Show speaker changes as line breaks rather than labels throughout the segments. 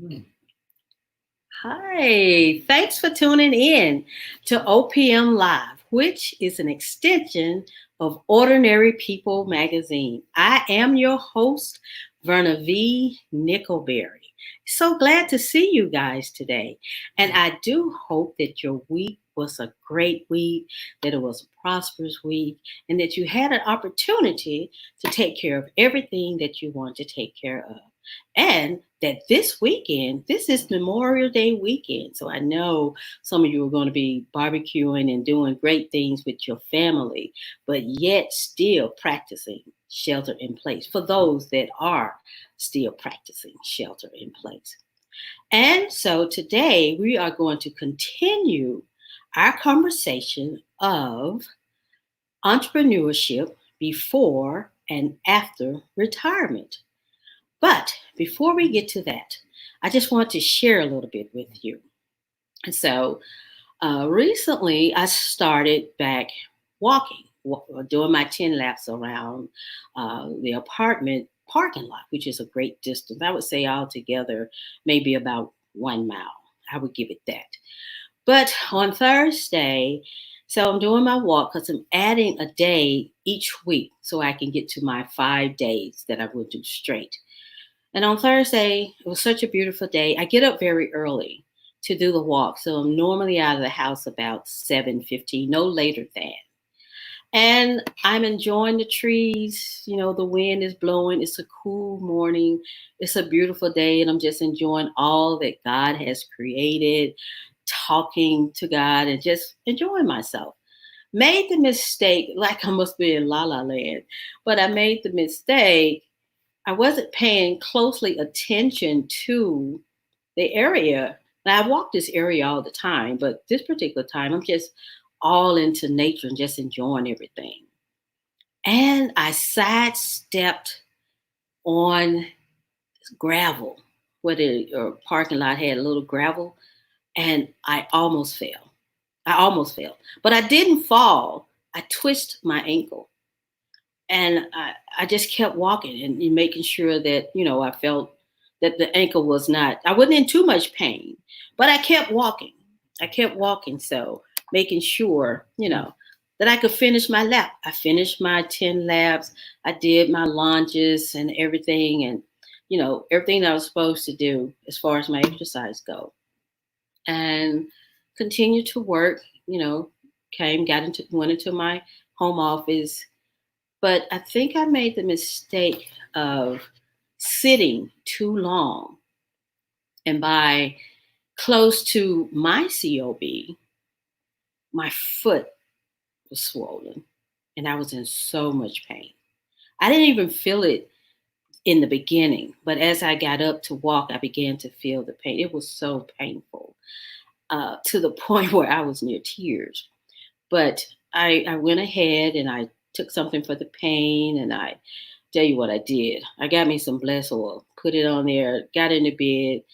Mm.
Hi, thanks for tuning in to OPM Live, which is an extension of Ordinary People magazine. I am your host, Verna V. Nickelberry. So glad to see you guys today. And I do hope that your week was a great week, that it was a prosperous week, and that you had an opportunity to take care of everything that you want to take care of. And that this weekend, this is Memorial Day weekend. So I know some of you are going to be barbecuing and doing great things with your family, but yet still practicing shelter in place for those that are still practicing shelter in place. And so today we are going to continue our conversation of entrepreneurship before and after retirement. But before we get to that, I just want to share a little bit with you. And so recently I started back walking, doing my 10 laps around the apartment parking lot, which is a great distance. I would say altogether, maybe about 1 mile. I would give it that. But on Thursday, so I'm doing my walk because I'm adding a day each week so I can get to my 5 days that I will do straight. And on Thursday, it was such a beautiful day. I get up very early to do the walk. So I'm normally out of the house about 7:15, no later than. And I'm enjoying the trees. The wind is blowing. It's a cool morning. It's a beautiful day. And I'm just enjoying all that God has created, talking to God and just enjoying myself. Made the mistake, like I must be in La La Land, but I made the mistake. I wasn't paying closely attention to the area. Now, I walk this area all the time, but this particular time, I'm just all into nature and just enjoying everything. And I sidestepped on gravel, where the parking lot had a little gravel, and I almost fell. I almost fell, but I didn't fall. I twisted my ankle. And I just kept walking and making sure that I felt that the ankle was not, I wasn't in too much pain, but I kept walking. I kept walking. So making sure that I could finish my lap. I finished my 10 laps. I did my lunges and everything, and everything that I was supposed to do as far as my exercise go, and continued to work. Went into my home office, but I think I made the mistake of sitting too long. And by close to my COB, my foot was swollen and I was in so much pain. I didn't even feel it in the beginning, but as I got up to walk, I began to feel the pain. It was so painful, to the point where I was near tears. But I went ahead and I took something for the pain, and I tell you what I did. I got me some blessed oil, put it on there, got into bed,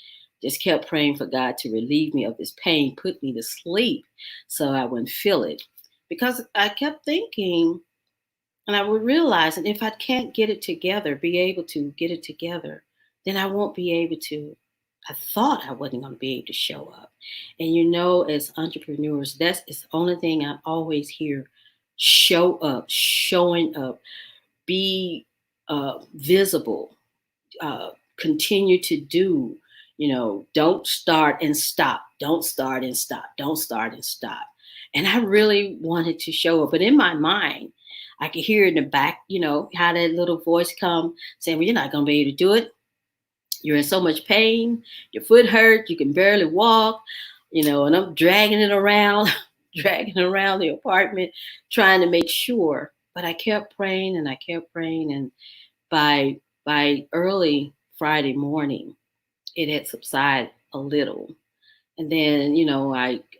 just kept praying for God to relieve me of this pain, put me to sleep so I wouldn't feel it. Because I kept thinking, and I would realize that if I can't get it together, be able to get it together, then I won't be able to. I thought I wasn't going to be able to show up. And as entrepreneurs, that's it's the only thing I always hear: show up, showing up, be visible, continue to do. Don't start and stop. Don't start and stop. Don't start and stop. And I really wanted to show up, but in my mind, I could hear in the back, how that little voice come saying, "Well, you're not going to be able to do it. You're in so much pain. Your foot hurt. You can barely walk." And I'm dragging it around, dragging it around the apartment, trying to make sure. But I kept praying and I kept praying, and by early Friday morning, it had subsided a little. And then,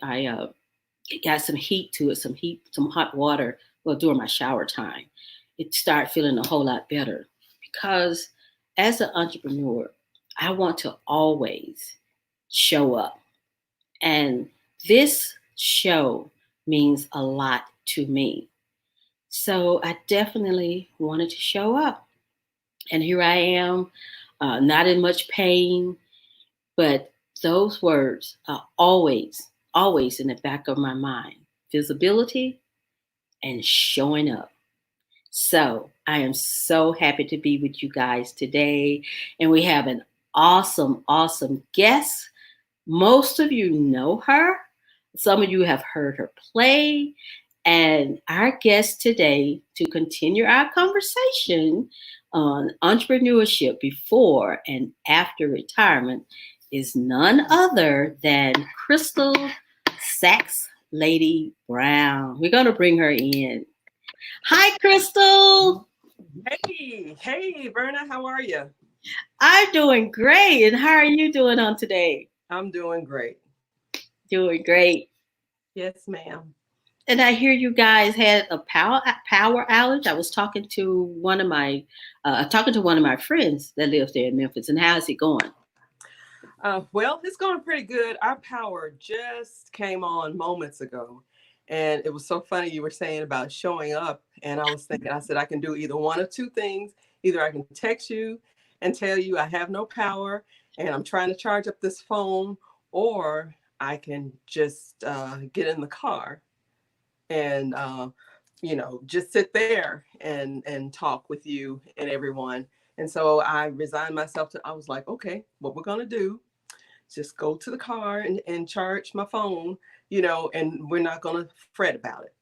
I got some heat to it, some hot water. Well, during my shower time, it started feeling a whole lot better, because as an entrepreneur, I want to always show up. And this show means a lot to me. So I definitely wanted to show up. And here I am, not in much pain, But those words are always, always in the back of my mind: visibility and showing up. So I am so happy to be with you guys today. And we have an awesome, awesome guest. Most of you know her, some of you have heard her play. And our guest today, to continue our conversation on entrepreneurship before and after retirement, is none other than Crystal Sachs Lady Brown. We're going to bring her in. Hi, Crystal.
Hey, Verna, how are you?
I'm doing great. And how are you doing on today?
I'm doing great.
Doing great.
Yes, ma'am.
And I hear you guys had a power outage. I was talking to one of my friends that lives there in Memphis. And how is it going?
Well, it's going pretty good. Our power just came on moments ago. And it was so funny you were saying about showing up. And I was thinking, I said, I can do either one of two things. Either I can text you and tell you I have no power and I'm trying to charge up this phone, or I can just get in the car and just sit there and talk with you and everyone. And so I resigned myself to, I was like, okay, what we're going to do is just go to the car and charge my phone, and we're not going to fret about it.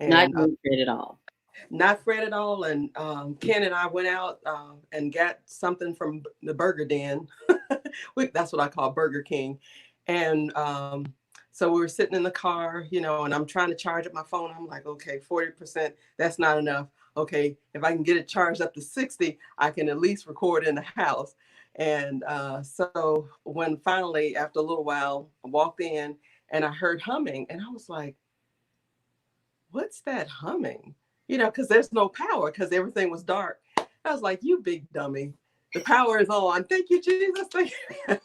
Not
And
doing great at all.
not fret at all. And Ken and I went out and got something from the Burger Den. That's what I call Burger King. And so we were sitting in the car, and I'm trying to charge up my phone. I'm like, okay, 40%, that's not enough. Okay, if I can get it charged up to 60, I can at least record in the house. And so when finally, after a little while, I walked in and I heard humming, and I was like, what's that humming? Because there's no power because everything was dark. I was like, you big dummy. The power is on. Thank you, Jesus. Thank you.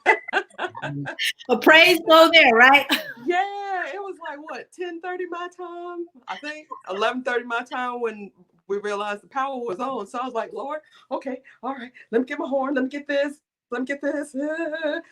A praise go there, right?
Yeah, it was like what, 10:30 my time? I think 11:30 my time when we realized the power was on. So I was like, Lord, okay, all right, let me get my horn, let me get this, let me get this.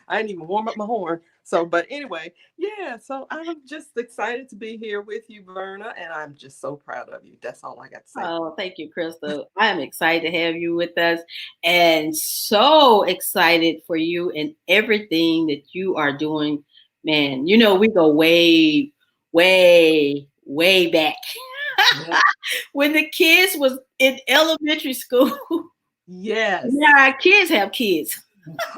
I didn't even warm up my horn. So, but anyway, yeah, so I'm just excited to be here with you, Verna, and I'm just so proud of you. That's all I got to say.
Oh, thank you, Crystal. I am excited to have you with us and so excited for you and everything that you are doing. Man, we go way, way, way back
Yeah.
when the kids was in elementary school.
Yes.
Now our kids have kids.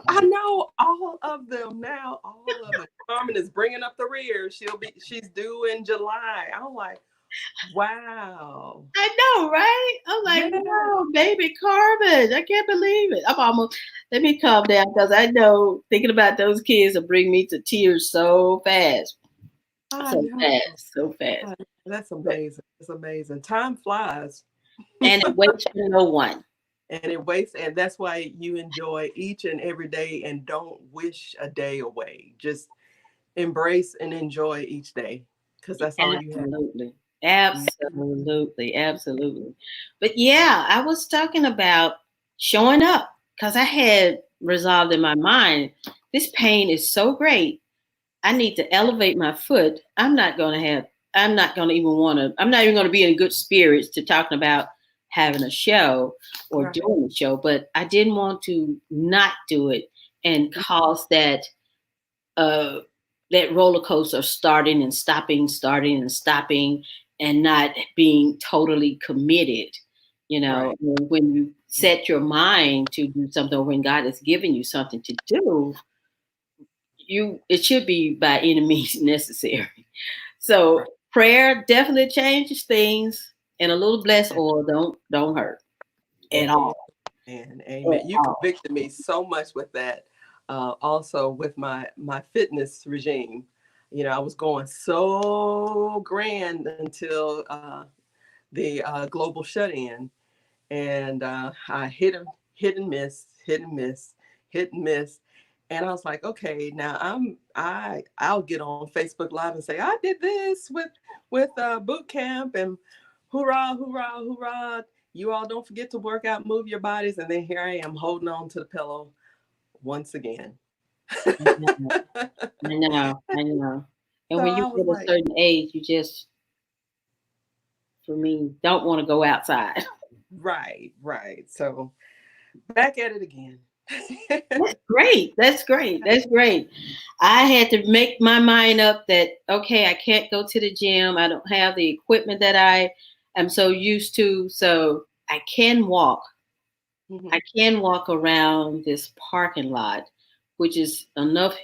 I know all of them now, all of them. Carmen is bringing up the rear. She's due in July. I'm like, wow.
I know, right? I'm like,
Yeah.
no, baby Carmen, I can't believe it. Let me calm down because I know thinking about those kids will bring me to tears so fast.
I
So
know.
fast, so fast.
That's amazing. It's amazing. Time flies
And it waits for no one.
and it waits. And that's why you enjoy each and every day and don't wish a day away. Just embrace and enjoy each day because that's all you have.
Absolutely.
Mhm.
Absolutely. Absolutely. But yeah, I was talking about showing up because I had resolved in my mind this pain is so great. I need to elevate my foot. I'm not going to even want to, I'm not even going to be in good spirits to talking about having a show or
Right.
doing a show, but I didn't want to not do it and cause uh, that roller coaster of starting and stopping and not being totally committed.
Right.
When you set your mind to do something or when God has given you something to do, it should be by any means necessary. So
Right.
prayer definitely changes things, and a little blessed oil don't hurt at
Amen.
all. At
Amen. You
all.
convicted me so much with that. Also with my fitness regime. I was going so grand until the global shut-in, and I hit and miss, hit and miss, hit and miss. And I was like, okay, now I'll get on Facebook Live and say I did this with boot camp and hoorah, hoorah, hoorah. You all don't forget to work out, move your bodies. And then here I am holding on to the pillow once again.
I know, I know, I know. And
So
when you
I
get
was
a
like,
certain age, you just, for me, don't want to go outside.
right, right. So back at it again.
That's great. That's great. That's great. I had to make my mind up that okay, I can't go to the gym. I don't have the equipment that I am so used to. So I can walk. I
Mhm,
can walk around this parking lot, which is enough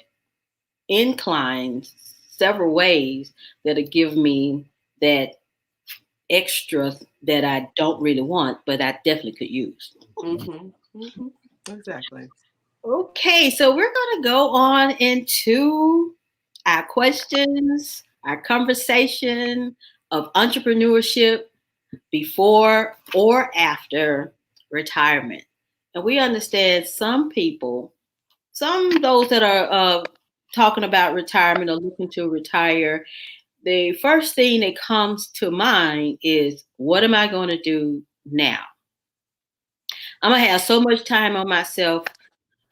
inclines several ways that'll give me that extra that I don't really want, but I definitely could use.
mhm, mhm. Exactly.
Okay, so we're going to go on into our questions, our conversation of entrepreneurship before or after retirement. And we understand some people, some those that are talking about retirement or looking to retire, the first thing that comes to mind is what am I going to do now? I'm going to have so much time on myself.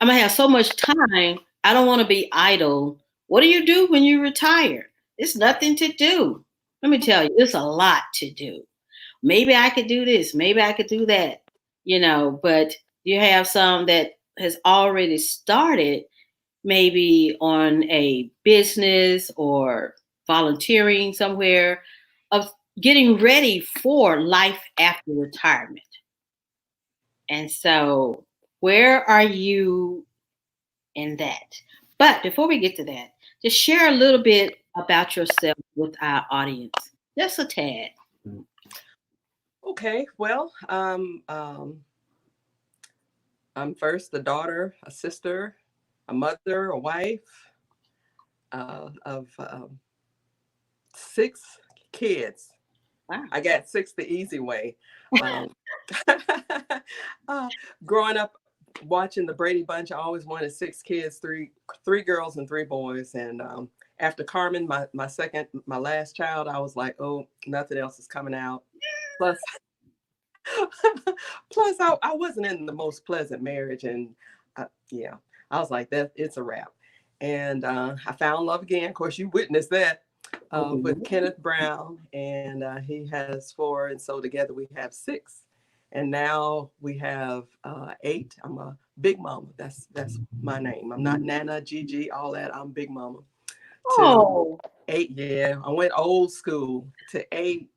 I'm gonna have so much time. I don't want to be idle. What do you do when you retire? It's nothing to do. Let me tell you, it's a lot to do. Maybe I could do this. Maybe I could do that. But you have some that has already started, maybe on a business or volunteering somewhere, of getting ready for life after retirement. And so, where are you in that? But before we get to that, just share a little bit about yourself with our audience. Just a tad.
Okay. Well, I'm first a daughter, a sister, a mother, a wife of six kids.
Wow.
I got six the easy way. Um, uh, growing up watching the Brady Bunch, I always wanted six kids, three girls and three boys. And after Carmen, my second, my last child, I was like, oh, nothing else is coming out. Plus, plus I wasn't in the most pleasant marriage, and yeah, I was like that. It's a wrap. And I found love again. Of course, you witnessed that with Kenneth Brown, and he has four, and so together we have six, and now we have eight. I'm a big mama. That's my name. I'm not Nana, Gigi, all that. I'm Big Mama. To
Oh,
eight, yeah, I went old school to eight.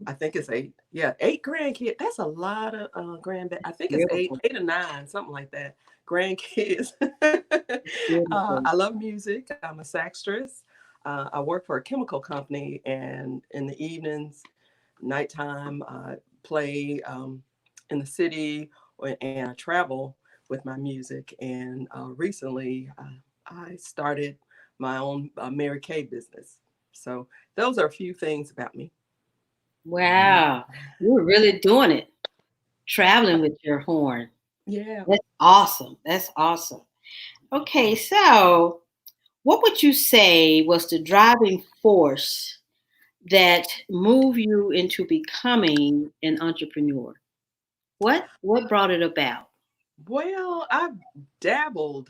I think it's eight. Yeah, eight grandkids. That's a lot of grandbaby. I think it's
beautiful,
eight or nine, something like that. Grandkids.
beautiful.
I love music. I'm a saxtress. I work for a chemical company, and in the evenings, nighttime, I play in the city, and I travel with my music. And recently, I started my own Mary Kay business. So those are a few things about me.
Wow. You were really doing it, traveling with your horn.
Yeah.
That's awesome. That's awesome. Okay, so what would you say was the driving force that moved you into becoming an entrepreneur? What brought it about?
Well, I've dabbled,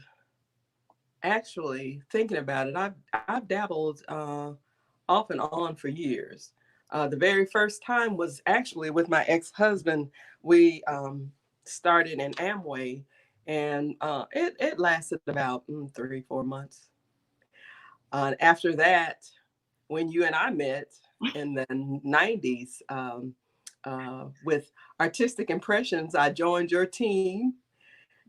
actually, thinking about it. I've dabbled off and on for years. The very first time was actually with my ex-husband. We started in Amway, and it lasted about 3 4 months. After that, when you and I met in the 90s, with Artistic Impressions, I joined your team.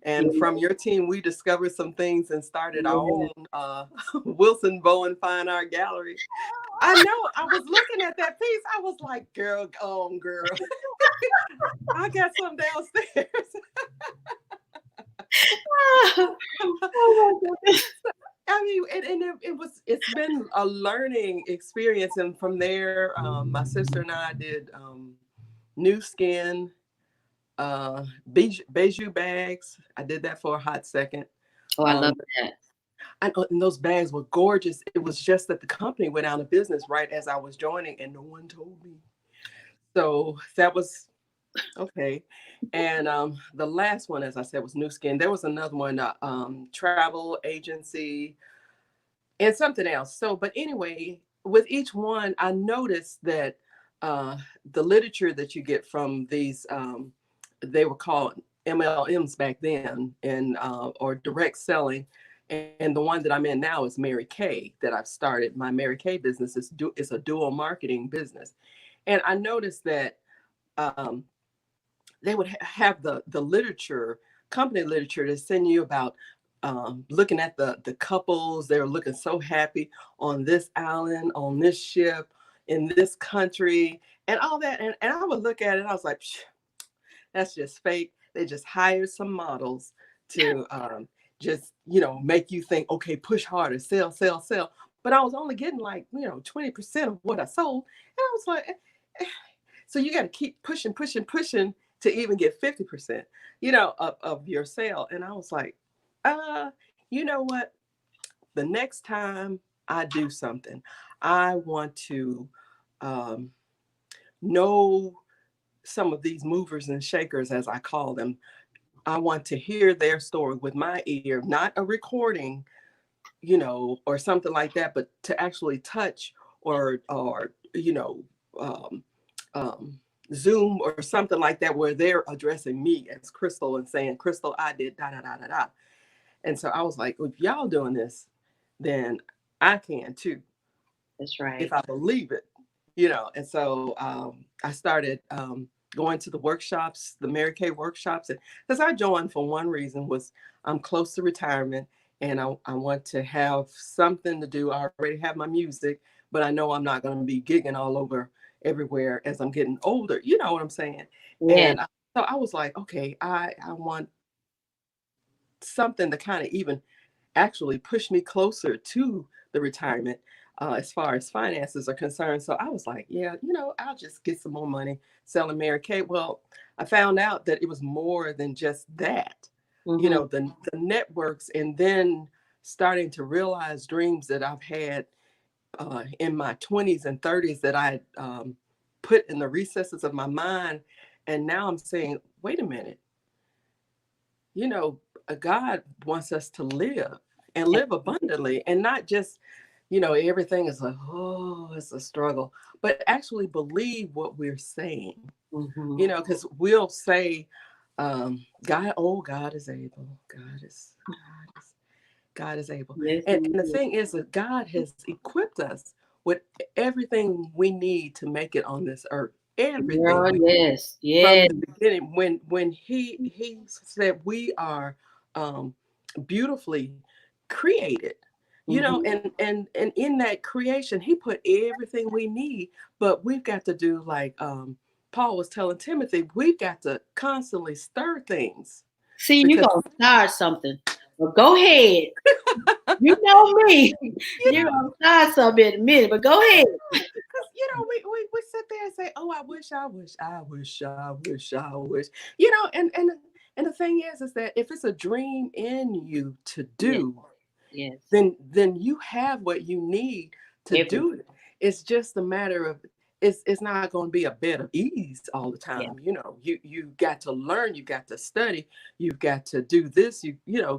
And
Yeah.
from your team, we discovered some things and started our own Wilson Bowen Fine Art Gallery. I know. I was looking at that piece. I was like, girl, girl, I got some downstairs.
Oh my goodness.
I mean, it's been a learning experience. And from there, my sister and I did New Skin, Bijou bags. I did that for a hot second.
Oh, I love
Um,
that.
and those bags were gorgeous. It was just that the company went out of business right as I was joining, and no one told me. So that was Okay. And the last one, as I said, was New Skin. There was another one, travel agency and something else. So, but anyway, with each one, I noticed that uh, the literature that you get from these, they were called MLMs back then, and or direct selling. And the one that I'm in now is Mary Kay that I've started. My Mary Kay business is a dual marketing business. And I noticed that um, they would have the literature, company literature, to send you about looking at the couples. They were looking so happy on this island, on this ship, in this country, and all that. And I would look at it, and I was like, that's just fake. They just hired some models to just, make you think, okay, push harder, sell, sell, sell. But I was only getting like, 20% of what I sold. And I was like, so you got to keep pushing, pushing, pushing to even get 50%, of your sale. And I was like, you know what? The next time I do something, I want to um, know some of these movers and shakers, as I call them. I want to hear their story with my ear, not a recording, or something like that, but to actually touch or um, um, Zoom or something like that, where they're addressing me as Crystal and saying, "Crystal, I did da da da da da." And so I was like, if y'all doing this, then I can too,
That's right.
if I believe it, And so I started going to the workshops, the Mary Kay workshops, and because I joined for one reason was I'm close to retirement and I want to have something to do. I already have my music, but I know I'm not going to be gigging all over everywhere as I'm getting older. You know what I'm saying?
Yeah.
And so I was like, okay, I want something to kind of even actually pushed me closer to the retirement as far as finances are concerned. So I was like, yeah, I'll just get some more money selling Mary Kay. Well, I found out that it was more than just that,
Mm-hmm.
the networks, and then starting to realize dreams that I've had in my 20s and 30s that I put in the recesses of my mind. And now I'm saying, wait a minute, God wants us to live and live abundantly and not just, everything is like, oh, it's a struggle, but actually believe what we're saying,
Mm-hmm.
because we'll say, God, oh, God is able. God is able.
Yes,
And the
indeed.
thing is that God has equipped us with everything we need to make it on this earth. Everything
Girl,
we
yes,
from
yes.
the beginning when he said we are um beautifully created,
Mm-hmm.
and in that creation he put everything we need, but we've got to do like Paul was telling Timothy, we've got to constantly stir things
See, you're
because
gonna start something. But go ahead. You know me.
you
You're gonna start something in a minute, but go ahead.
because we sit there and say, oh, I wish, I wish, I wish, I wish, I wish, and the thing is that if it's a dream in you to
Yes,
do,
yes.
then you have what you need to
Every
do it. It's just a matter of, it's not going to be a bed of ease all the
yeah.
time. You got to learn, you got to study, you've got to do this,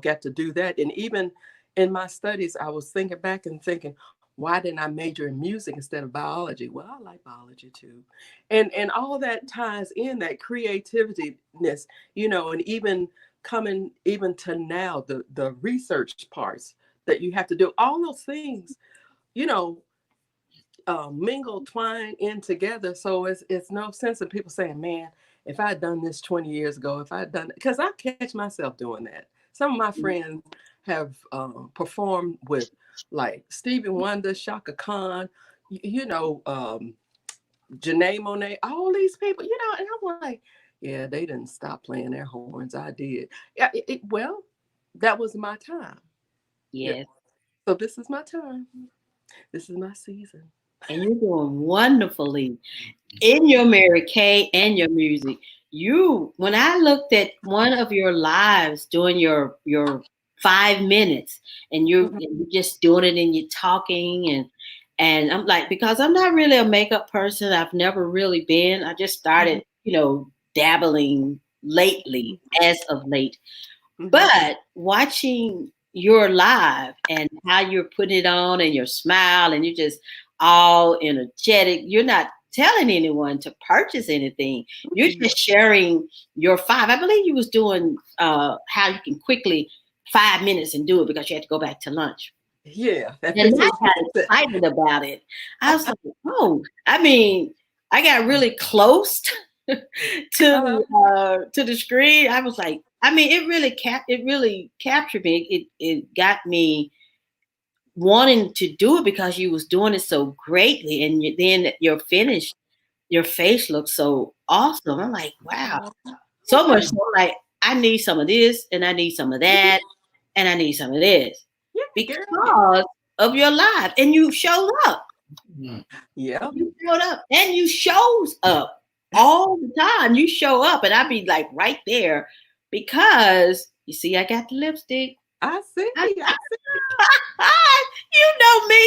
got to do that. And even in my studies, I was thinking back and thinking, why didn't I major in music instead of biology? Well, I like biology too. And all that ties in that creativeness, and even coming even to now, the research parts that you have to do, all those things, you know, mingle, twine in together. So it's no sense in people saying, "Man, if I had done this 20 years ago, if I had done," because I catch myself doing that. Some of my friends have performed with like Stevie Wonder, Shaka Khan, Janae Monet, all these people, and I'm like, yeah, they didn't stop playing their horns. I did. Yeah, well, that was my time. Yeah.
Yes.
So this is my time. This is my season.
And you're doing wonderfully in your Mary Kay and your music. When I looked at one of your lives doing your 5 minutes, and
Mhm.
you're just doing it and you're talking, and I'm like, because I'm not really a makeup person. I've never really been. I just started,
Mhm.
dabbling lately, as of late.
Mhm.
But watching your live and how you're putting it on and your smile and you're just all energetic, you're not telling anyone to purchase anything. You're
Mhm.
just sharing your five. I believe you was doing how you can quickly 5 minutes and do it because you had to go back to lunch.
Yeah, that
And I
15
got
minutes.
excited about it. I was like, oh, I mean, I got really close
Uh,
to the screen. I was like, I mean, it really captured me. It got me wanting to do it because you was doing it so greatly, and then you're finished. Your face looks so awesome. I'm like, wow,
oh,
so much
yeah.
so. Like, I need some of this, and I need some of that, and I need some of this
Yeah, girl. Yeah.
because of your life, and you showed up.
Yeah.
You showed up, and you shows up all the time. You show up, and I be like right there because you see, I got the lipstick.
I see.
I,
I
you know me.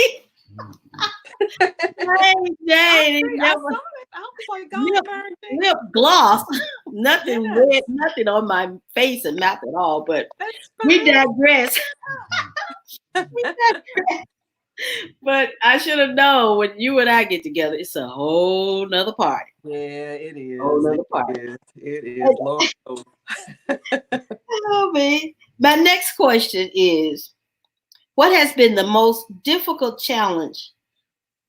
see.
Hey,
I
Jane,
see. I saw it. I was like, God
lip,
darn thing.
lip gloss, nothing red,
Yes,
nothing on my face and mouth at all. But
that's
we
fine.
digress. We digress. But I should have known when you and I get together, it's a whole nother party.
Yeah, it
Whole
is. It
nother party.
is. It is. Lord knows.
Oh, man. My next question is, what has been the most difficult challenge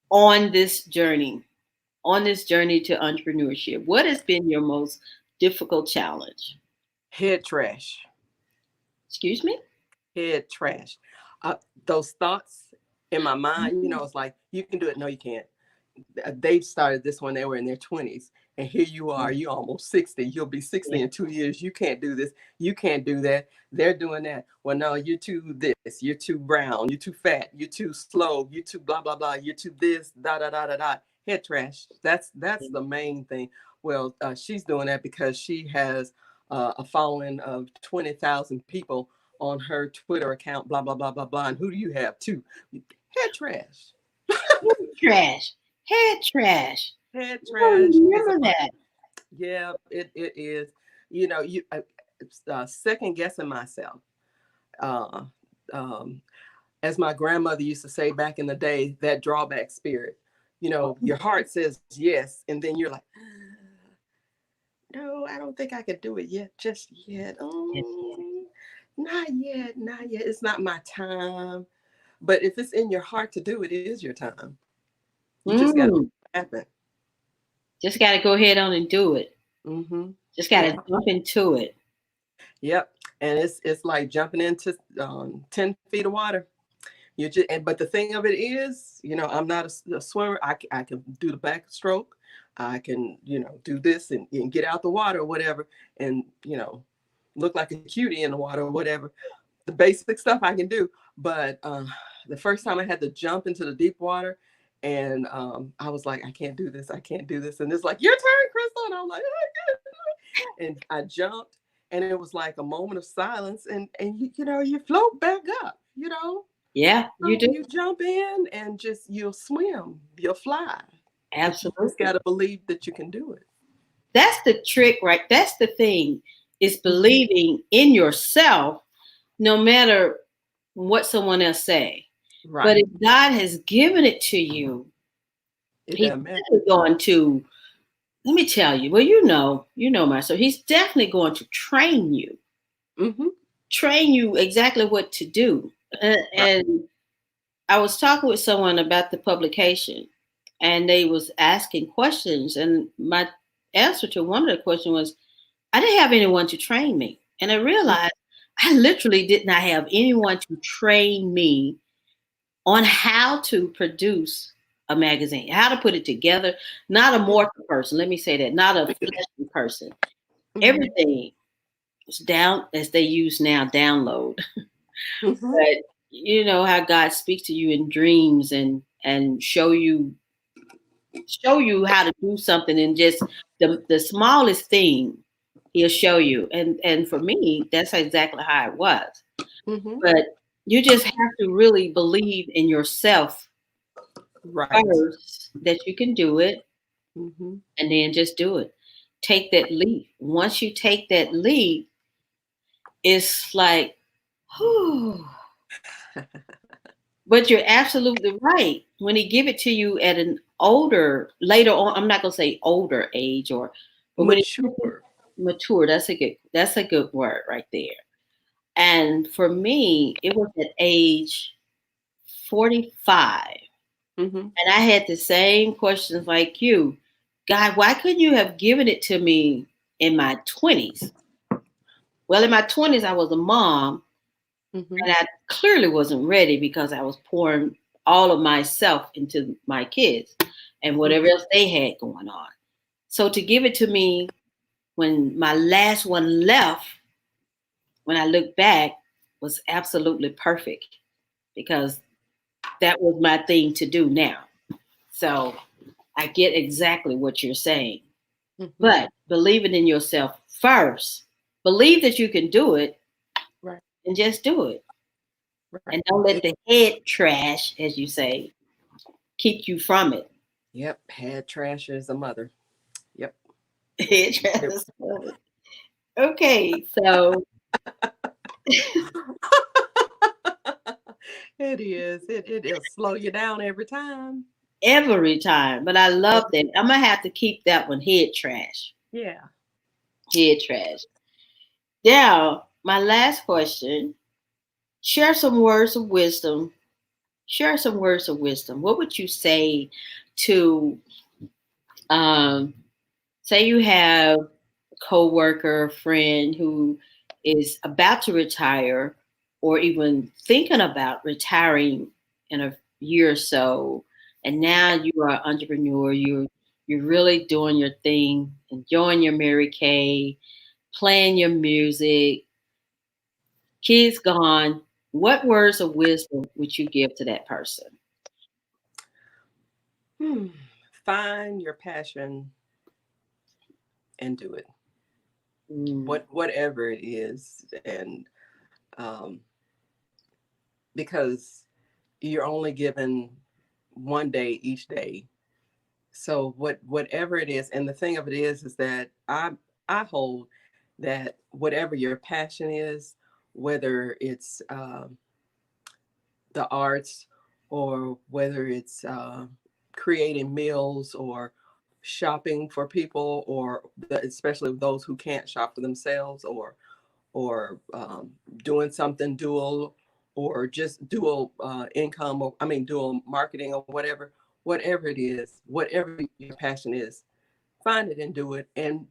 on this journey? On this journey to entrepreneurship, what has been your most difficult challenge?
Head trash.
Excuse me?
Head trash. Uh, those thoughts in my mind, it's like, you can do it. No, you can't. They started this when they were in their 20s. And here you are, you almost 60. You'll be 60
Yeah.
in 2 years. You can't do this. You can't do that. They're doing that. Well, no, you're too this. You're too brown. You're too fat. You're too slow. You're too blah, blah, blah. You're too this, da, da, da, da, da. Head trash. That's the main thing. Well, she's doing that because she has a following of 20,000 people on her Twitter account, blah, blah, blah, blah, blah. And who do you have too? Head trash.
Head trash. Head trash.
Head
I don't
trash is a
remember
must.
that.
Yeah, it is. You second guessing myself. Uh, um, as my grandmother used to say back in the day, that drawback spirit. Your heart says yes, and then you're like, no, I don't think I could do it yet, just yet.
Yes.
Not yet, not yet. It's not my time. But if it's in your heart to do it, it is your time. You just got to
Mm,
happen.
just got to go ahead on and do it.
Mm-hmm.
Just got to
Yeah.
jump into it.
Yep. And it's like jumping into 10 feet of water. But the thing of it is, I'm not a swimmer. I can do the backstroke. I can, do this and get out the water or whatever, and, look like a cutie in the water or whatever. The basic stuff I can do. But the first time I had to jump into the deep water, and I was like, I can't do this. I can't do this. And it's like, your turn, Crystal. And I'm like, and I jumped, and it was like a moment of silence, and you float back up,
Yeah, you
so
do.
you jump in and just you'll swim, you'll fly, but you just got
Absolutely.
to believe that you can do it.
That's the trick, right? That's the thing, is
Mhm.
believing in yourself no matter what someone else say. But
Right.
if God has given it to you,
It
he's
doesn't matter.
definitely going to, let me tell you, well, you know myself. He's definitely going to
Hmm.
train you exactly what to do.
Right.
And I was talking with someone about the publication, and they was asking questions, and my answer to one of the questions was, I didn't have anyone to train me. And I realized I literally did not have anyone to train me on how to produce a magazine, how to put it together. Not a mortal person, let me say that, not a fleshy person.
Hmm.
Everything is down, as they use now, download.
Hmm.
But you know how God speaks to you in dreams and show you how to do something, and just the smallest thing he'll show you. And for me, that's exactly how it was.
Hmm.
But you just have to really believe in yourself
Right.
first, that you can do it,
Hmm.
and then just do it. take that leap. Once you take that leap, it's like, whew. But you're absolutely right. When he give it to you at an older, later on, I'm not gonna say older age, or, but when he
Mature.
mature, that's a good word right there. And for me, it was at age 45.
Hmm.
And I had the same questions like you. God, why couldn't you have given it to me in my 20s? Well, in my 20s, I was a mom,
Hmm.
and I clearly wasn't ready because I was pouring all of myself into my kids and whatever
Hmm.
else they had going on. So to give it to me when my last one left, when I look back, was absolutely perfect because that was my thing to do now. So I get exactly what you're saying.
Hmm.
But believe it in yourself first. Believe that you can do it
Right.
and just do it.
Right.
And don't let the head trash, as you say, keep you from it.
Yep. Head trash is a mother. Yep.
Head trash
It,
is okay. So
it is. It'll slow you down every time.
every time, but I love
Every,
that. I'm gonna have to keep that one head trash.
yeah.
Head trash. Now, my last question. Share some words of wisdom. Share some words of wisdom. What would you say to um, say you have a coworker, friend who is about to retire or even thinking about retiring in a year or so, and now you are an entrepreneur, you're really doing your thing, enjoying your Mary Kay, playing your music, kids gone. What words of wisdom would you give to that person?
Hmm. Find your passion and do it.
Mm,
Whatever it is, and um, because you're only given one day each day. So whatever it is, and the thing of it is that I hold that whatever your passion is, whether it's the arts, or whether it's creating meals, or shopping for people, or especially those who can't shop for themselves, or doing something dual, or just dual income, or I mean dual marketing, or whatever it is, whatever your passion is, find it and do it. And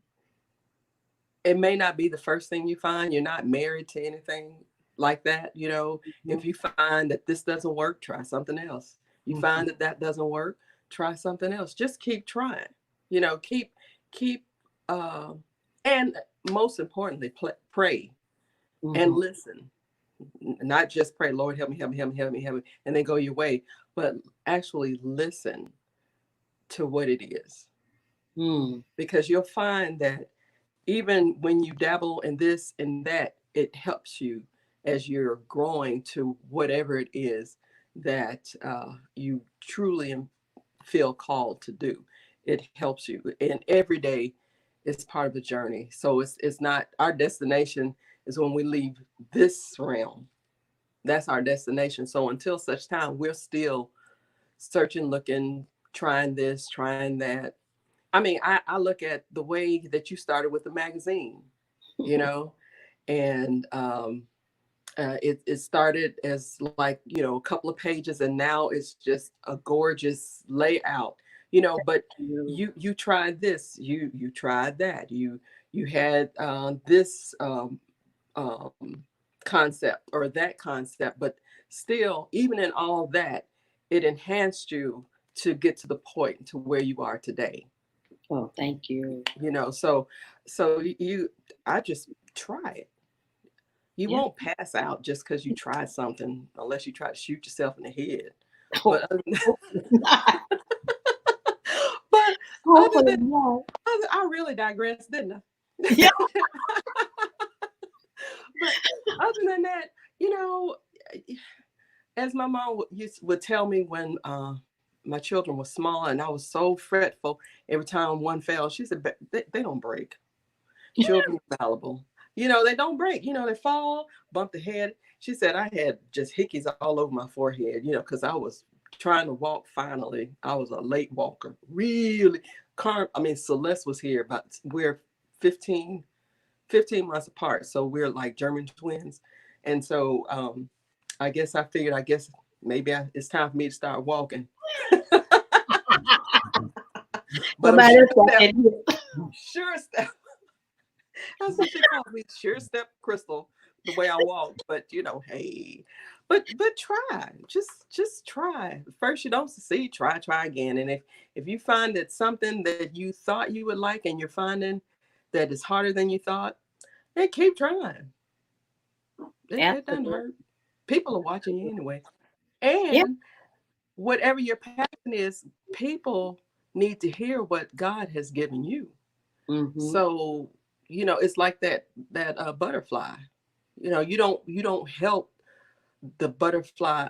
it may not be the first thing you find. You're not married to anything like that. If you find that this doesn't work, try something else. You
mhm,
find that that doesn't work, try something else. Just keep trying. Keep uh, and most importantly, pray and
mhm,
listen. Not just pray, Lord, help me, help me, help me, help me, help me, and then go your way, but actually listen to what it is.
mm,
Because you'll find that even when you dabble in this and that, it helps you as you're growing to whatever it is that you truly feel called to do. It helps you, and every day is part of the journey. So it's not our destination is when we leave this realm. That's our destination. So until such time, we're still searching, looking, trying this, trying that. I mean, I look at the way that you started with the magazine, you know, and it started as like, a couple of pages, and now it's just a gorgeous layout, but
you.
you tried this, you tried that, you had this um, concept or that concept, but still, even in all that, it enhanced you to get to the point to where you are today.
Oh, thank you.
So I just try it. You
Yeah.
won't pass out just because you try something, unless you try to shoot yourself in the head.
Oh,
But other than,
hopefully not.
but other
Hopefully
than
not.
I really digressed, didn't I?
Yeah.
But other than that, you know, as my mom would tell me when my children were small, and I was so fretful every time one fell. She said, they don't break. Children are fallible. They don't break. They fall, bump the head. She said I had just hickeys all over my forehead, because I was trying to walk finally. I was a late walker. Really. Celeste was here, but we're 15 months apart. So we're like German twins. And so I guess maybe it's time for me to start walking. But I'm sure step. That's what she called me, sure step Crystal, the way I walk. But hey, but try, just try. First you don't succeed, try again. And if you find that something that you thought you would like and you're finding that is harder than you thought, then keep trying. It doesn't hurt. People are watching you anyway. And whatever your passion is, people need to hear what God has given you. So it's like that butterfly. You don't help the butterfly.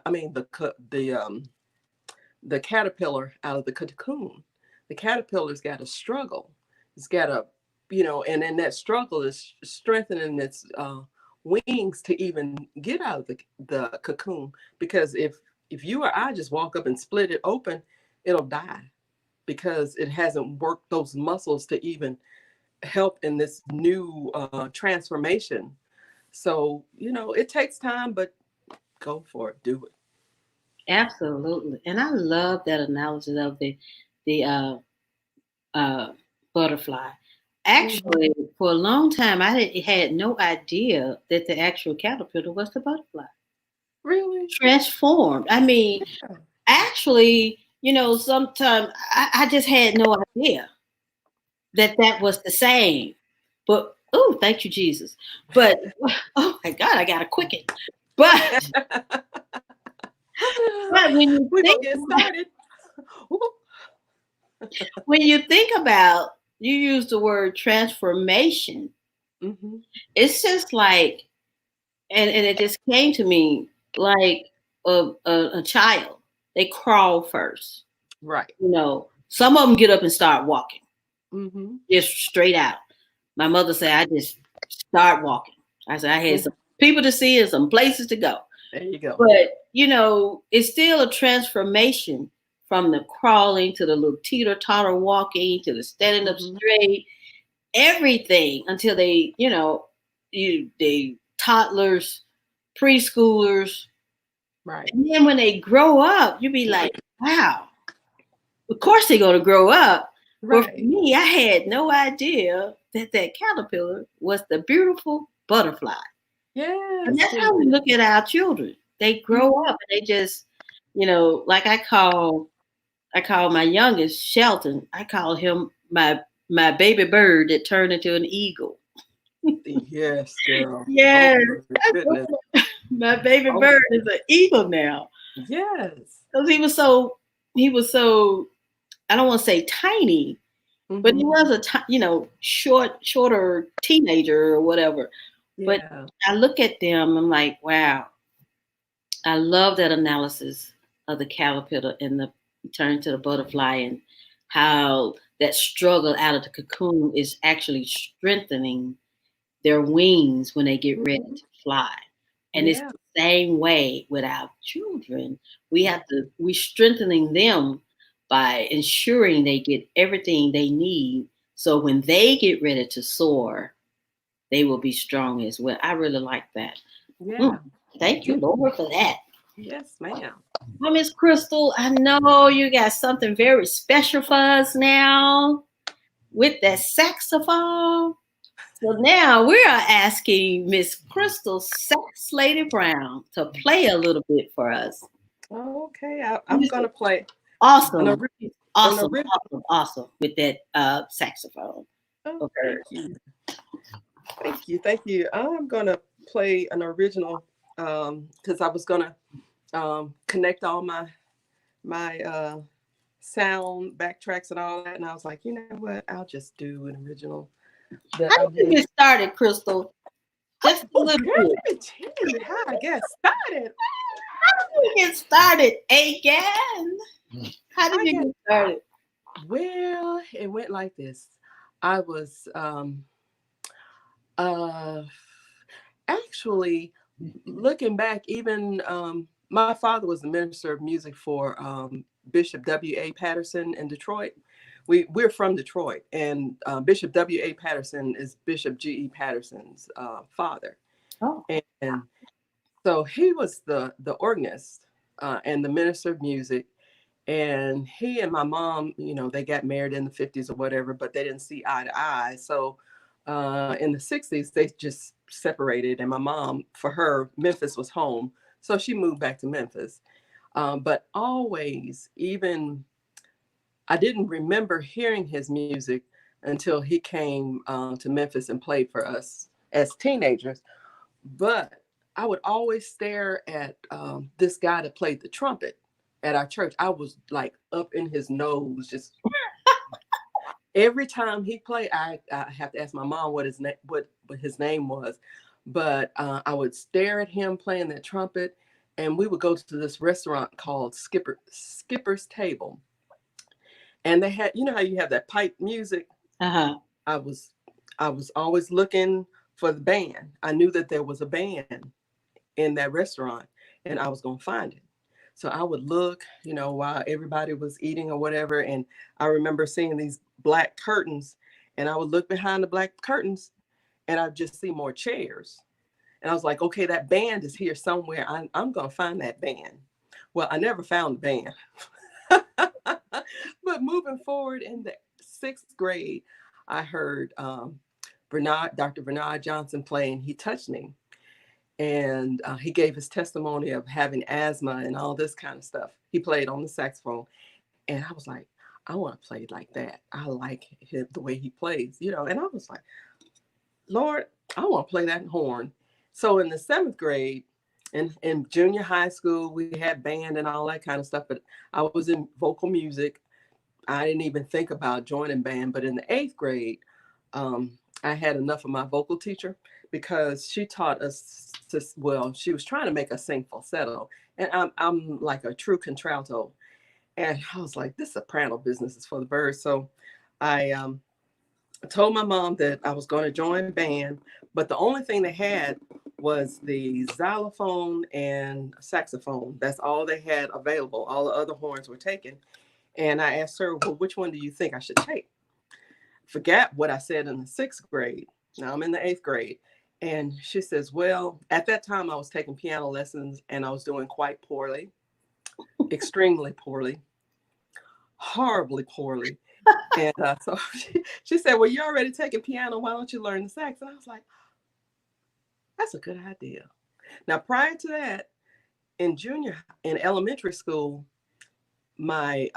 The caterpillar out of the cocoon. The caterpillar's got to struggle. It's got to, and then that struggle is strengthening its wings to even get out of the cocoon. Because if you or I just walk up and split it open, it'll die because it hasn't worked those muscles to even help in this new transformation. So it takes time, but go for it, do it.
Absolutely. And I love that analysis of the butterfly. Actually, for a long time, I had no idea that the actual caterpillar was the butterfly.
Really?
Transformed. Actually, sometimes I just had no idea that was the same. But, oh, thank you, Jesus. But, oh my God, I got a quicken. But when you
get started.
When you think about, you use the word transformation. It's just like, and it just came to me like a child. They crawl first,
right?
Some of them get up and start walking, just straight out. My mother said, "I just start walking." I said, "I had some people to see and some places to go."
There you go.
But it's still a transformation from the crawling to the little teeter-totter walking to the standing up straight, everything until they, they toddlers, preschoolers.
Right.
And then when they grow up, you be like, wow, of course they're going to grow up. Right. But for me, I had no idea that caterpillar was the beautiful butterfly.
Yeah.
And that's how we look at our children. They grow up and they just, like I call my youngest Shelton. I call him my baby bird that turned into an eagle.
Yes, girl.
Yes. Oh, my baby bird is an eagle now.
Yes.
Because he was so, I don't want to say tiny, but he was a shorter teenager or whatever. Yeah. But I look at them, I'm like, wow. I love that analysis of the caterpillar and the turn to the butterfly and how that struggle out of the cocoon is actually strengthening their wings when they get ready to fly. And it's the same way with our children. We're strengthening them by ensuring they get everything they need. So when they get ready to soar, they will be strong as well. I really like that.
Yeah.
Thank you, Lord, for that.
Yes, ma'am.
Well, Miss Crystal, I know you got something very special for us now with that saxophone. So now we are asking Miss Crystal Sax Lady Brown to play a little bit for us.
Okay, I'm going to play.
Awesome with that saxophone.
Oh, thank you. I'm going to play an original because I was going to connect all my sound backtracks and all that, and I was like, you know what? I'll just do an original.
How did you get started, Crystal? Just a little bit.
Let me tell you how I get started.
How did you get started again? How did
I
you
got,
get started?
well, it went like this. I was uh, actually looking back, even my father was the minister of music for Bishop W.A. Patterson in Detroit. We're from Detroit, and Bishop W.A. Patterson is Bishop G.E. Patterson's father.
Oh,
And so he was the organist and the minister of music. And he and my mom, they got married in the 50s or whatever, but they didn't see eye to eye. So in the 60s, they just separated. And my mom, for her, Memphis was home. So she moved back to Memphis. But always, even I didn't remember hearing his music until he came to Memphis and played for us as teenagers. But I would always stare at this guy that played the trumpet at our church. I was like up in his nose, just every time he played. I have to ask my mom what his name was, but I would stare at him playing that trumpet, and we would go to this restaurant called Skipper's Table, and they had, how you have that pipe music.
uh-huh.
I was I was always looking for the band. I knew that there was a band in that restaurant, and I was going to find it. So I would look, while everybody was eating or whatever. And I remember seeing these black curtains, and I would look behind the black curtains, and I'd just see more chairs. And I was like, okay, that band is here somewhere. I'm going to find that band. Well, I never found the band. But moving forward in the sixth grade, I heard Dr. Bernard Johnson play, and he touched me. And he gave his testimony of having asthma and all this kind of stuff. He played on the saxophone, and I was like, I want to play like that. I like the way he plays, And I was like, Lord, I want to play that horn. So in the seventh grade, in junior high school, we had band and all that kind of stuff. But I was in vocal music. I didn't even think about joining band. But in the eighth grade, I had enough of my vocal teacher, because she taught us well, she was trying to make us sing falsetto. And I'm like a true contralto. And I was like, this soprano business is for the birds. So I told my mom that I was going to join band, but the only thing they had was the xylophone and saxophone. That's all they had available. All the other horns were taken. And I asked her, well, which one do you think I should take? Forget what I said in the sixth grade. Now I'm in the eighth grade. And she says, well, at that time I was taking piano lessons, and I was doing quite poorly, extremely poorly, horribly poorly. And so she said, well, you're already taking piano. Why don't you learn the sax? And I was like, that's a good idea. Now, prior to that, in elementary school, my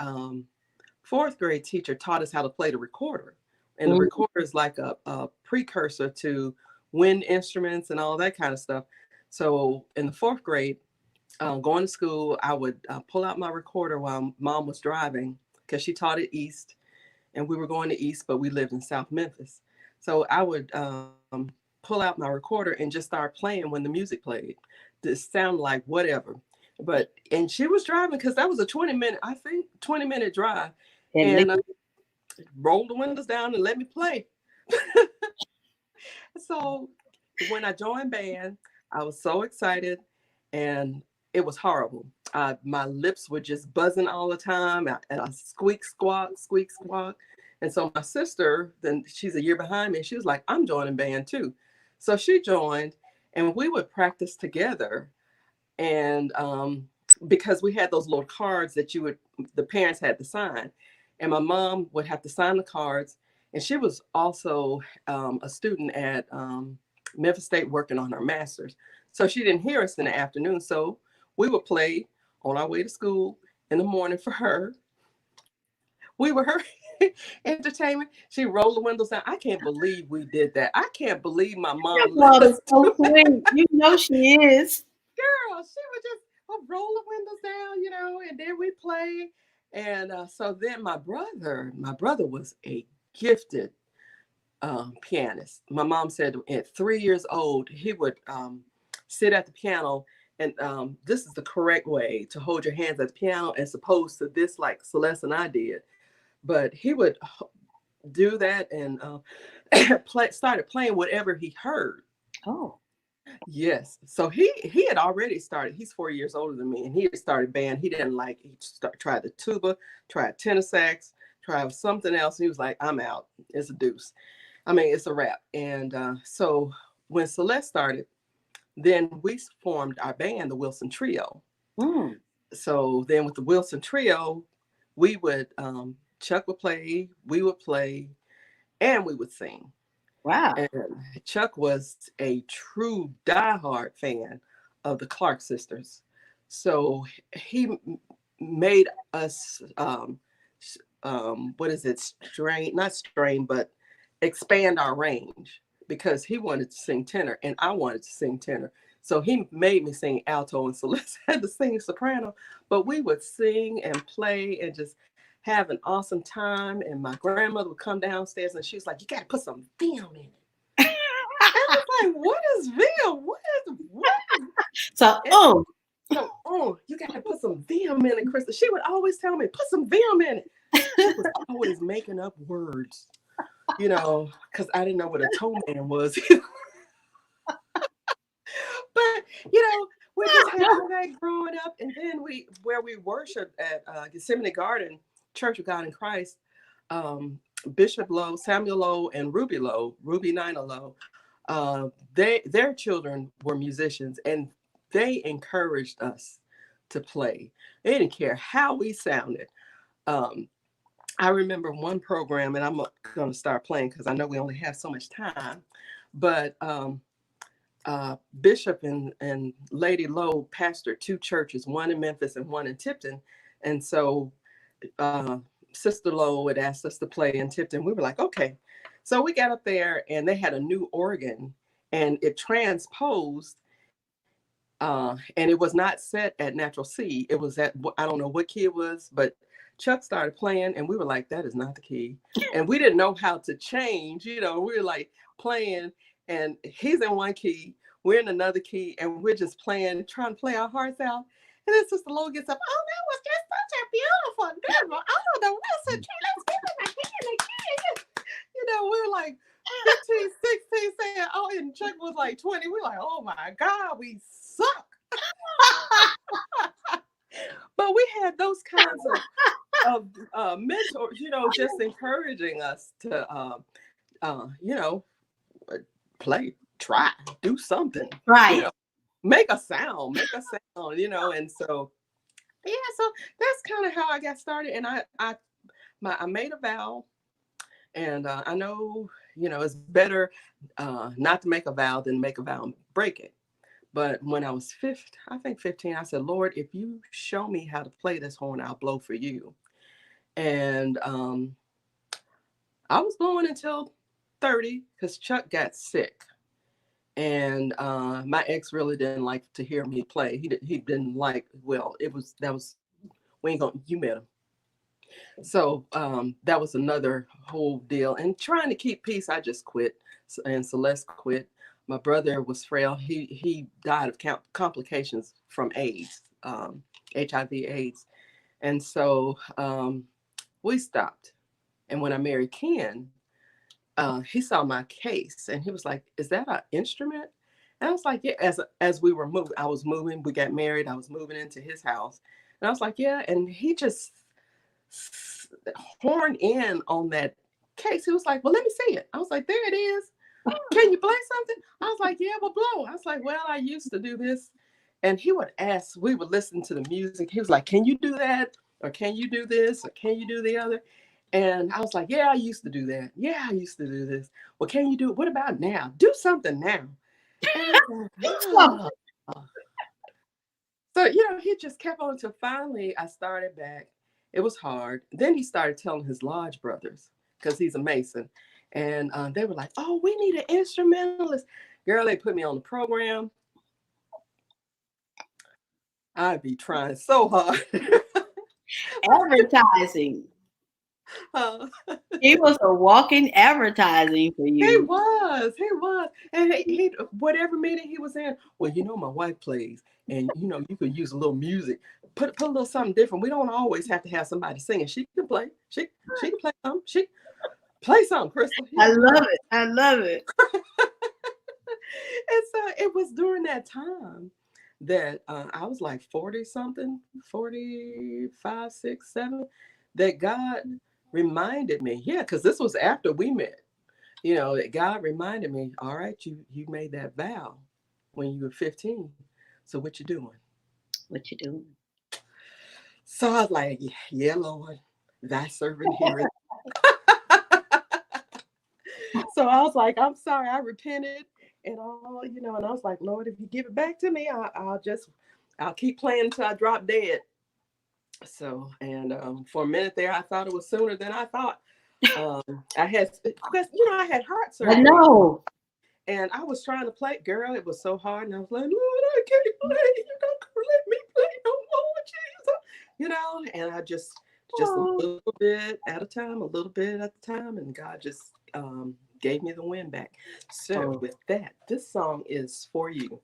fourth grade teacher taught us how to play the recorder. And the
Mm.
recorder is like a precursor to wind instruments and all that kind of stuff. So in the fourth grade, going to school, I would pull out my recorder while mom was driving, because she taught it east, and we were going to east, but we lived in South Memphis. So I would pull out my recorder and just start playing when the music played. This sound like whatever. And she was driving, because that was a 20-minute, I think, 20-minute drive.
And
And rolled the windows down and let me play. So when I joined band, I was so excited, and it was horrible. My lips were just buzzing all the time, and I squeak squawk, squeak squawk. And so my sister, then she's a year behind me, she was like, I'm joining band too. So she joined, and we would practice together. And because we had those little cards that the parents had to sign, and my mom would have to sign the cards. And she was also a student at Memphis State working on her master's. So she didn't hear us in the afternoon. So we would play on our way to school in the morning for her. We were her entertainment. She rolled the windows down. I can't believe we did that. I can't believe my
your
mom let
mother's
us
so
do that.
sweet. You know she is.
Girl, she would just roll the windows down, and then we play. And so then my brother was a gifted pianist. My mom said at 3 years old, he would sit at the piano and this is the correct way to hold your hands at the piano as opposed to this like Celeste and I did. But he would do that and started playing whatever he heard.
Oh,
Yes. So he had already started. He's 4 years older than me, and he had started band. He didn't like. Tried the tuba, tried tenor sax, tried something else. He was like, "I'm out. It's a deuce. I mean, it's a wrap." And so when Celeste started, then we formed our band, the Wilson Trio.
mm,
So then with the Wilson Trio, we would Chuck would play, we would play, and we would sing.
wow.
And Chuck was a true diehard fan of the Clark sisters. So he made us, what is it, strain, not strain, but expand our range because he wanted to sing tenor and I wanted to sing tenor. So he made me sing alto and Celeste had to sing soprano, but we would sing and play and just have an awesome time. And my grandmother would come downstairs and she was like, "You got to put some film in it." I was like, "What is film? What?"
So,
And so, oh, you got to put some vim in it, Krista. She would always tell me, "Put some vim in it." She was always making up words, because I didn't know what a toe man was. But we just had all that growing up, and then where we worshiped at Gethsemane Garden Church of God in Christ, Bishop Lowe, Samuel Lowe, and Ruby Nina Lowe, their children were musicians, and they encouraged us to play. They didn't care how we sounded. Um, I remember one program, and I'm going to start playing because I know we only have so much time, but Bishop and Lady Lowe pastored two churches, one in Memphis and one in Tipton. And so uh, Sister Lowe had asked us to play in Tipton. We were like, okay. So we got up there and they had a new organ and it transposed. And it was not set at natural C. It was at, I don't know what key it was, but Chuck started playing and we were like, that is not the key. And we didn't know how to change, we were like playing and he's in one key, we're in another key, and we're just playing, trying to play our hearts out. And then Sister Lowe gets up, "Oh, that was just such a beautiful. Oh, the Wilson tree, let's give it again. We were like 15, 16 saying, oh, and Chuck was like 20. We're like, oh my God, we suck. But we had those kinds of mentors, just encouraging us to, you know, play, try, do something,
right.
make a sound, and so yeah, so that's kind of how I got started. And I made a vow, and I know it's better not to make a vow than make a vow and break it. But when I was 15, I think 15, I said, "Lord, if you show me how to play this horn, I'll blow for you." And I was blowing until 30 because Chuck got sick. And my ex really didn't like to hear me play. He didn't like. Well, we ain't gonna. You met him, so that was another whole deal. And trying to keep peace, I just quit, and Celeste quit. My brother was frail. He died of complications from AIDS, HIV/AIDS, and so we stopped. And when I married Ken, he saw my case and he was like, "Is that an instrument?" And I was like, "Yeah." As we were moving, I was moving. We got married. I was moving into his house, and I was like, "Yeah." And he just horned in on that case. He was like, "Well, let me see it." I was like, "There it is. Can you play something?" I was like, "Yeah, well, blow." I was like, "Well, I used to do this." And he would ask. We would listen to the music. He was like, "Can you do that? Or can you do this? Or can you do the other?" And I was like, "Yeah, I used to do that. Yeah, I used to do this. Well, can you do it? What about now? Do something now." And I was like, oh. So, he just kept on until finally I started back. It was hard. Then he started telling his lodge brothers, because he's a Mason. And they were like, "Oh, we need an instrumentalist." Girl, they put me on the program. I'd be trying so hard.
Advertising.
Uh,
He was a walking advertising for
he
you.
was, he was, and he whatever meeting he was in. Well, my wife plays, and you could use a little music, put a little something different. We don't always have to have somebody singing. She can play. She can play something. She play something, Crystal.
I
Yeah,
love it. I love it.
and so it was during that time that I was like 40 something, 45, 6, 7, that God reminded me. Yeah, because this was after we met. That God reminded me, all right, you made that vow when you were 15. So what you doing?
What you doing?
So I was like, yeah, Lord, thy servant heareth. So I was like, I'm sorry, I repented and all, and I was like, Lord, if you give it back to me, I'll keep playing until I drop dead. So, and for a minute there, I thought it was sooner than I thought. I had, because, I had heart
I
surgery.
know.
And I was trying to play, girl. It was so hard, and I was like, Lord, I can't play. You don't let me play no more, Jesus. And I just a
Oh,
little bit at a time, a little bit at a time, and God just gave me the win back. So
oh.
with that, this song is for you.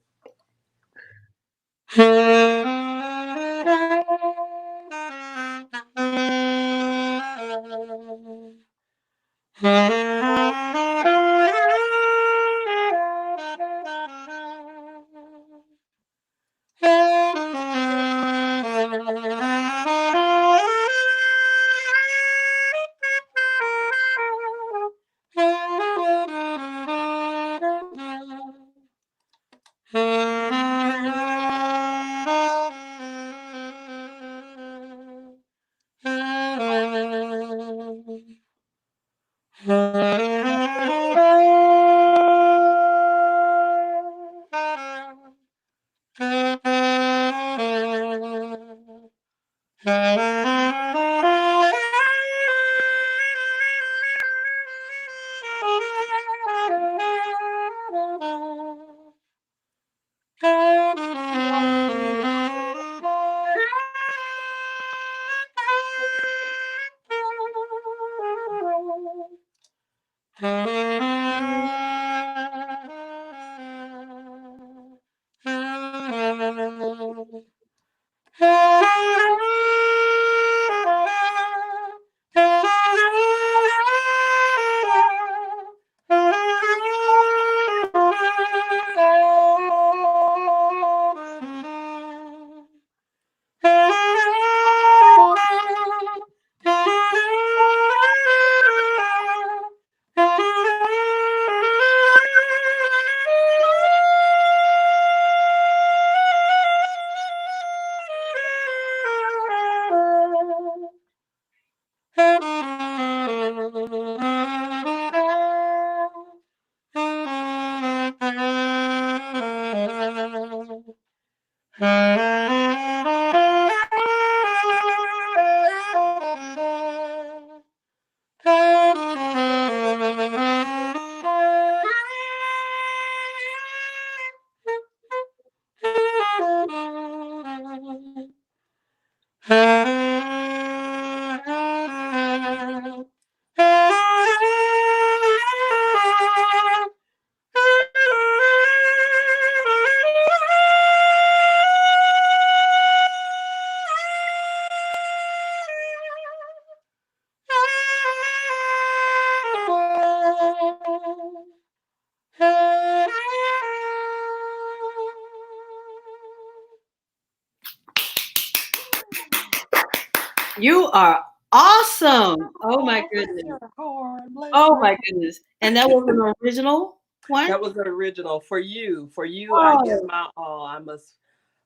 You are awesome. Oh my
Oh, bless
goodness.
your heart, bless
Oh
your
my
heart.
goodness. And that was an original one?
That was the original for you. For you, I give
Oh,
my all. I must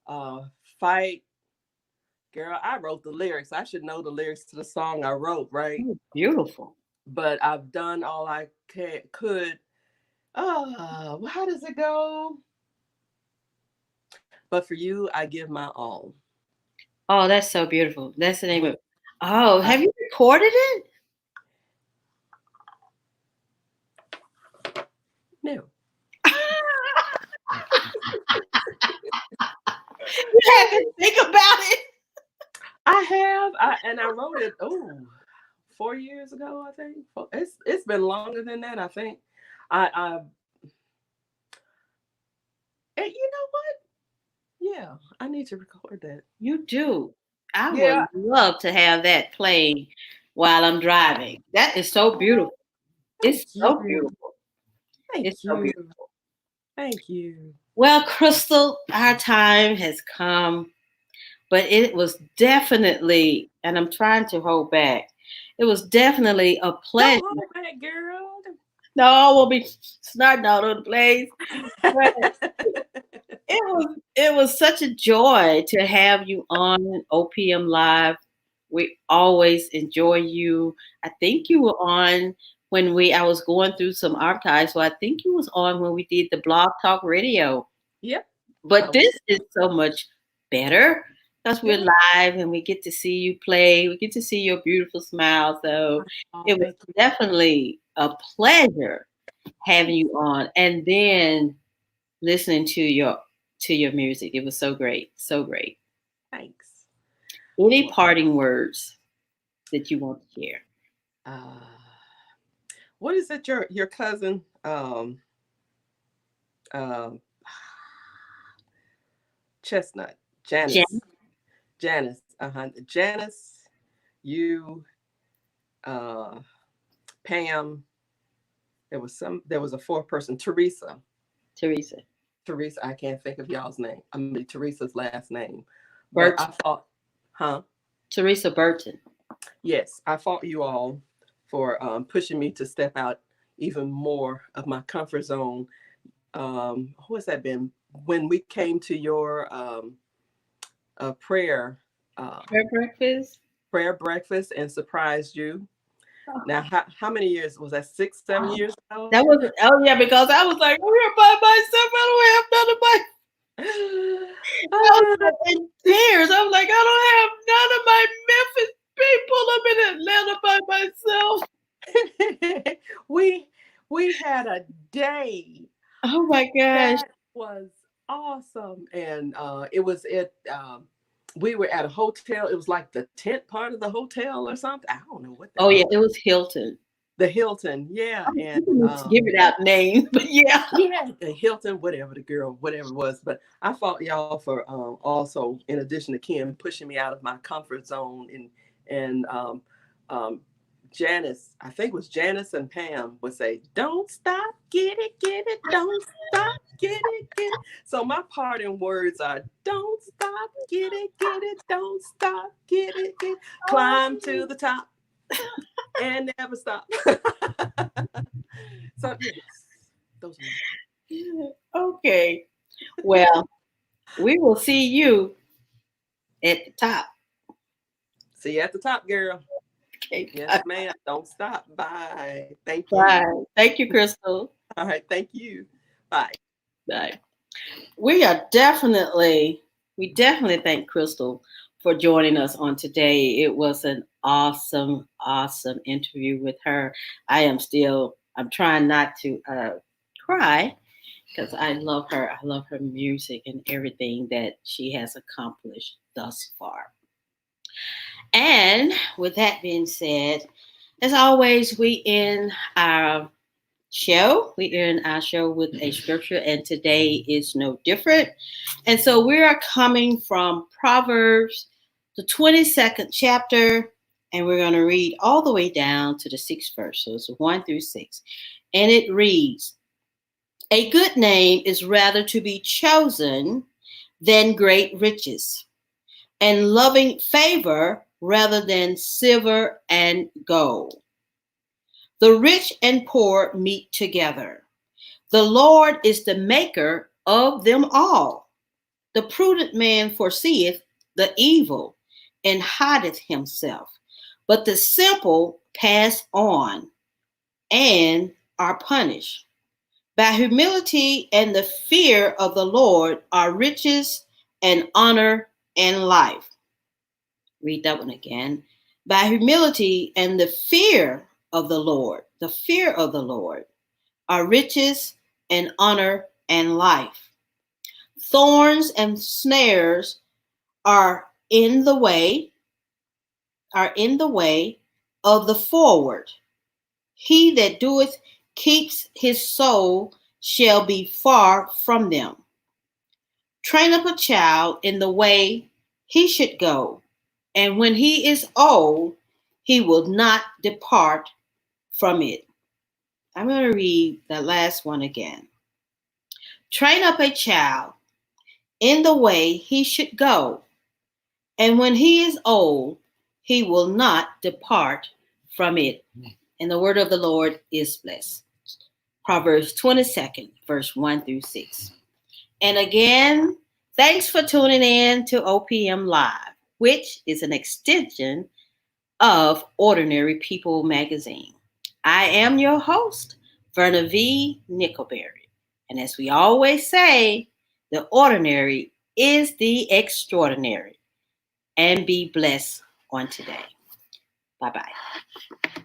uh, fight. Girl, I wrote the lyrics. I should know the lyrics to the song I wrote, right?
beautiful.
But I've done all I could. How does it go? But for you, I give my all.
Oh, that's so beautiful. That's the name of
When
it. Oh,
I,
have you recorded it?
no,
You had to think about it.
I have, and I wrote it. Oh, 4 years ago, I think. It's been longer than that, I think. I and you know what? Yeah, I need to record that.
You do. I
Yeah.
would love to have that playing while I'm driving. That is so
Oh,
beautiful. It's
thank you.
so beautiful.
Thank
It's so
you.
beautiful.
Thank you.
Well, Crystal, our time has come, but it was definitely, and I'm trying to hold back, it was definitely a pleasure.
Don't hold back, girl.
No, I won't be snotting all over the place. But it was such a joy to have you on OPM Live. We always enjoy you. I think you were on when I was going through some archives. So I think you was on when we did the Blog Talk Radio.
Yep.
But
I was.
this is so much better because we're
Yeah.
live and we get to see you play. We get to see your beautiful smile. So
Oh,
it was
thank you.
definitely a pleasure having you on. And then listening to your music. It was so great, so great.
Thanks.
Any
Well,
parting words that you want to share?
uh, what is it? Your cousin, um, Chestnut,
Jen,
Janice, Janice, you, uh, Pam. There was a fourth person, Teresa.
Teresa,
Teresa, I can't think of y'all's name. I mean Teresa's last name. But I
Burton,
fought, huh?
Teresa Burton.
Yes, I fought you all for pushing me to step out even more of my comfort zone. Who has that been? When we came to your prayer uh,
Prayer breakfast.
prayer breakfast and surprised you. Now, how many years was that? 6, 7 years ago?
That was oh yeah, because I was like, I'm here by myself. I don't have none of my I was
Ah,
like in tears. I was like, I don't have none of my Memphis people. I'm in Atlanta by myself.
we we had a day
Oh my gosh.
that was awesome, and we were at a hotel. It was like the tent part of the hotel or something. I don't know what the
Oh yeah,
hell.
it was Hilton.
The Hilton, yeah,
Oh,
and
you can give it out names, but yeah.
yeah, the Hilton, whatever the girl, whatever it was. But I fought y'all for also, in addition to Kim, pushing me out of my comfort zone, and um, Janice, I think it was Janice and Pam would say, "Don't stop, get it, don't stop, get it." So my parting words are, "Don't stop, get it, don't stop, get it, climb to the top and never stop." So yes, those are my.
Okay. Well, we will see you at the top.
See you at the top, girl.
Okay.
Yes, ma'am. Don't stop. Bye. Thank you.
Bye. Thank you, Crystal.
All right. Thank you. Bye.
Bye. We definitely thank Crystal for joining us on today. It was an awesome, awesome interview with her. I'm trying not to cry because I love her. I love her music and everything that she has accomplished thus far. And with that being said, as always, we end our show with a scripture, and today is no different. And so we are coming from Proverbs, the 22nd chapter, and we're going to read all the way down to the 6th verse. So it's 1 through 6. And it reads, a good name is rather to be chosen than great riches, and loving favor rather than silver and gold. The rich and poor meet together. The Lord is the maker of them all. The prudent man foreseeth the evil and hideth himself, but the simple pass on and are punished. By humility and the fear of the Lord are riches and honor and life. Read that one again. By humility and the fear of the Lord are riches and honor and life. Thorns and snares are in the way, are in the way, of the forward. He that doeth keeps his soul shall be far from them. Train up a child in the way he should go, and when he is old, he will not depart from it. I'm going to read the last one again. Train up a child in the way he should go, and when he is old, he will not depart from it. And the word of the Lord is blessed. Proverbs 22nd, verse 1 through 6. And again, thanks for tuning in to OPM Live, which is an extension of Ordinary People magazine. I am your host, Verna V. Nickelberry. And as we always say, the ordinary is the extraordinary. And be blessed on today. Bye-bye.